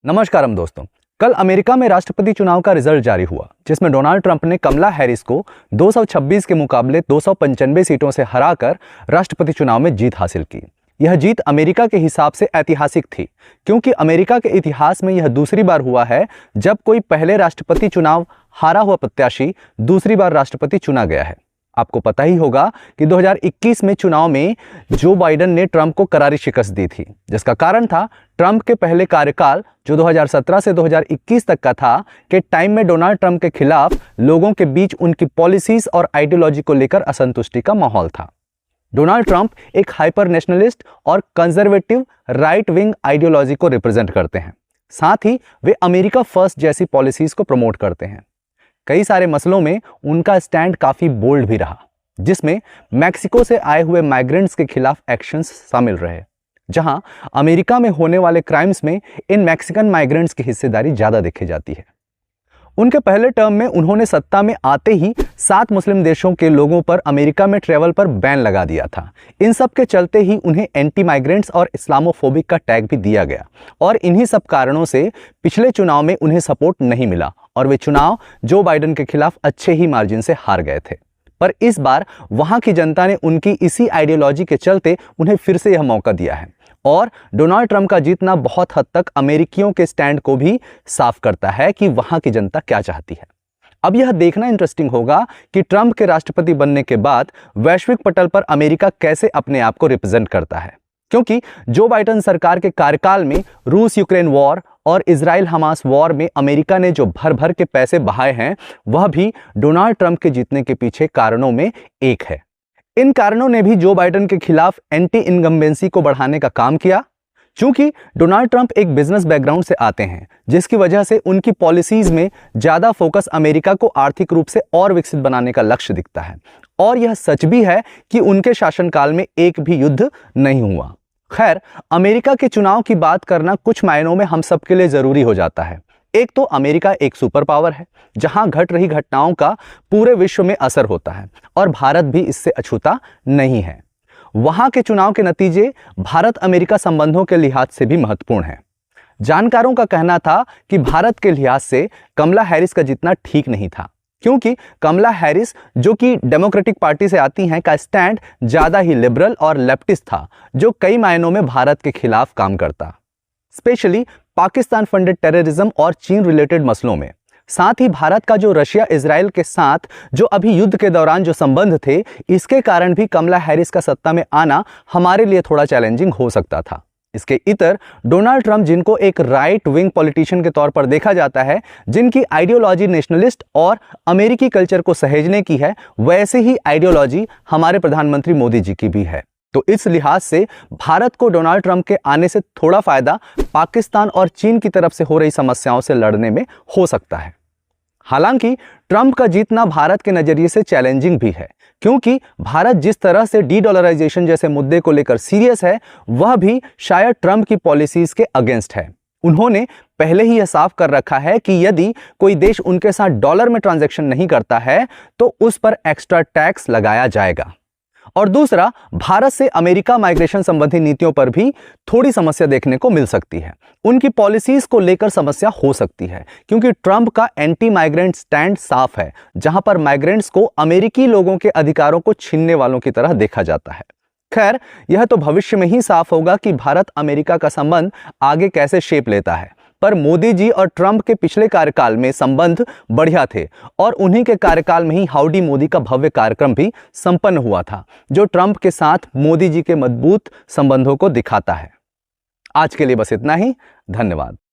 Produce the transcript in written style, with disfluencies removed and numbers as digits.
नमस्कारम दोस्तों। कल अमेरिका में राष्ट्रपति चुनाव का रिजल्ट जारी हुआ, जिसमें डोनाल्ड ट्रंप ने कमला हैरिस को 226 के मुकाबले 295 सीटों से हराकर राष्ट्रपति चुनाव में जीत हासिल की। यह जीत अमेरिका के हिसाब से ऐतिहासिक थी, क्योंकि अमेरिका के इतिहास में यह दूसरी बार हुआ है जब कोई पहले राष्ट्रपति चुनाव हारा हुआ प्रत्याशी दूसरी बार राष्ट्रपति चुना गया है। आपको पता ही होगा कि 2021 में चुनाव में जो बाइडेन ने ट्रंप को करारी शिकस्त दी थी, जिसका कारण था ट्रंप के पहले कार्यकाल जो 2017 से 2021 तक का था के टाइम में डोनाल्ड ट्रंप के खिलाफ लोगों के बीच उनकी पॉलिसीज और आइडियोलॉजी को लेकर असंतुष्टि का माहौल था। डोनाल्ड ट्रंप एक हाइपर नेशनलिस्ट और कंजर्वेटिव राइट विंग आइडियोलॉजी को रिप्रेजेंट करते हैं। साथ ही वे अमेरिका फर्स्ट जैसी पॉलिसीज को प्रमोट करते हैं। कई सारे मसलों में उनका स्टैंड काफी बोल्ड भी रहा, जिसमें मैक्सिको से आए हुए माइग्रेंट्स के खिलाफ एक्शंस शामिल रहे, जहां अमेरिका में होने वाले क्राइम्स में इन मैक्सिकन माइग्रेंट्स की हिस्सेदारी ज्यादा देखी जाती है। उनके पहले टर्म में उन्होंने सत्ता में आते ही 7 मुस्लिम देशों के लोगों पर अमेरिका में ट्रेवल पर बैन लगा दिया था। इन सब के चलते ही उन्हें एंटी माइग्रेंट्स और इस्लामोफोबिक का टैग भी दिया गया, और इन्हीं सब कारणों से पिछले चुनाव में उन्हें सपोर्ट नहीं मिला और वे चुनाव जो बाइडेन के खिलाफ अच्छे ही मार्जिन से हार गए थे। पर इस बार वहां की जनता ने उनकी इसी आइडियोलॉजी के चलते उन्हें फिर से यह मौका दिया है, और डोनाल्ड ट्रंप का जीतना बहुत हद तक अमेरिकियों के स्टैंड को भी साफ करता है कि वहां की जनता क्या चाहती है। अब यह देखना इंटरेस्टिंग होगा कि ट्रंप के राष्ट्रपति बनने के बाद वैश्विक पटल पर अमेरिका कैसे अपने आप को रिप्रेजेंट करता है, क्योंकि जो बाइडेन सरकार के कार्यकाल में रूस यूक्रेन वॉर और इजराइल हमास वॉर में अमेरिका ने जो भर भर के पैसे बहाए हैं, वह भी डोनाल्ड ट्रंप के जीतने के पीछे कारणों में एक है। इन कारणों ने भी जो बाइडेन के खिलाफ एंटी इनकम्बेंसी को बढ़ाने का काम किया। चूंकि डोनाल्ड ट्रंप एक बिजनेस बैकग्राउंड से आते हैं, जिसकी वजह से उनकी पॉलिसीज में ज्यादा फोकस अमेरिका को आर्थिक रूप से और विकसित बनाने का लक्ष्य दिखता है। और यह सच भी है कि उनके शासनकाल में एक भी युद्ध नहीं हुआ। खैर, अमेरिका के चुनाव की बात करना कुछ मायनों में हम सबके लिए जरूरी हो जाता है। एक तो अमेरिका एक सुपर पावर है, जहां घट रही घटनाओं का पूरे विश्व में असर होता है, और भारत भी इससे अछूता नहीं है। वहां के चुनाव के नतीजे भारत अमेरिका संबंधों के लिहाज से भी महत्वपूर्ण हैं। जानकारों का कहना था कि भारत के लिहाज से कमला हैरिस का जीतना ठीक नहीं था, क्योंकि कमला हैरिस, जो कि डेमोक्रेटिक पार्टी से आती हैं, का स्टैंड ज्यादा ही लिबरल और लेफ्टिस्ट था, जो कई मायनों में भारत के खिलाफ काम करता, स्पेशली पाकिस्तान फंडेड टेररिज्म और चीन रिलेटेड मसलों में। साथ ही भारत का जो रशिया इजराइल के साथ जो अभी युद्ध के दौरान जो संबंध थे, इसके कारण भी कमला हैरिस का सत्ता में आना हमारे लिए थोड़ा चैलेंजिंग हो सकता था। इसके इतर डोनाल्ड ट्रंप, जिनको एक राइट विंग पॉलिटिशियन के तौर पर देखा जाता है, जिनकी आइडियोलॉजी नेशनलिस्ट और अमेरिकी कल्चर को सहेजने की है, वैसे ही आइडियोलॉजी हमारे प्रधानमंत्री मोदी जी की भी है। तो इस लिहाज से भारत को डोनाल्ड ट्रंप के आने से थोड़ा फायदा पाकिस्तान और चीन की तरफ से हो रही समस्याओं से लड़ने में हो सकता है। हालांकि ट्रंप का जीतना भारत के नजरिए से चैलेंजिंग भी है, क्योंकि भारत जिस तरह से डी डॉलराइजेशन जैसे मुद्दे को लेकर सीरियस है, वह भी शायद ट्रंप की पॉलिसीज के अगेंस्ट है। उन्होंने पहले ही यह साफ कर रखा है कि यदि कोई देश उनके साथ डॉलर में ट्रांजैक्शन नहीं करता है, तो उस पर एक्स्ट्रा टैक्स लगाया जाएगा। और दूसरा, भारत से अमेरिका माइग्रेशन संबंधी नीतियों पर भी थोड़ी समस्या देखने को मिल सकती है। उनकी पॉलिसीज को लेकर समस्या हो सकती है, क्योंकि ट्रंप का एंटी माइग्रेंट स्टैंड साफ है, जहां पर माइग्रेंट्स को अमेरिकी लोगों के अधिकारों को छीनने वालों की तरह देखा जाता है। खैर, यह तो भविष्य में ही साफ होगा कि भारत अमेरिका का संबंध आगे कैसे शेप लेता है। पर मोदी जी और ट्रंप के पिछले कार्यकाल में संबंध बढ़िया थे, और उन्हीं के कार्यकाल में ही हाउडी मोदी का भव्य कार्यक्रम भी संपन्न हुआ था, जो ट्रंप के साथ मोदी जी के मजबूत संबंधों को दिखाता है। आज के लिए बस इतना ही। धन्यवाद।